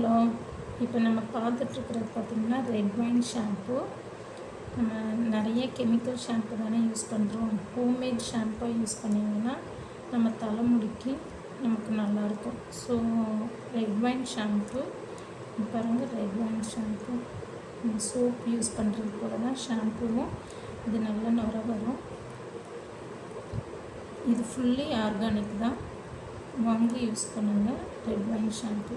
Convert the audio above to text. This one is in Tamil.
ஹலோ, இப்போ நம்ம பார்த்துட்ருக்கிறது பார்த்திங்கன்னா ரெட் ஒயின் ஷாம்பு. நம்ம நிறைய கெமிக்கல் ஷாம்பு தானே யூஸ் பண்ணுறோம். ஹோம்மேட் ஷாம்புவாக யூஸ் பண்ணிங்கன்னா நம்ம தலைமுடிக்கு நமக்கு நல்லாயிருக்கும். ஸோ ரெட் ஒயின் ஷாம்பு பாருங்கள், red wine shampoo soap use பண்ணுறது போல தான் ஷாம்புவும். இது நல்ல நுர வரும். இது ஃபுல்லி ஆர்கானிக் தான். வாங்கி யூஸ் பண்ணுங்கள் ரெட் ஒயின் ஷாம்பு.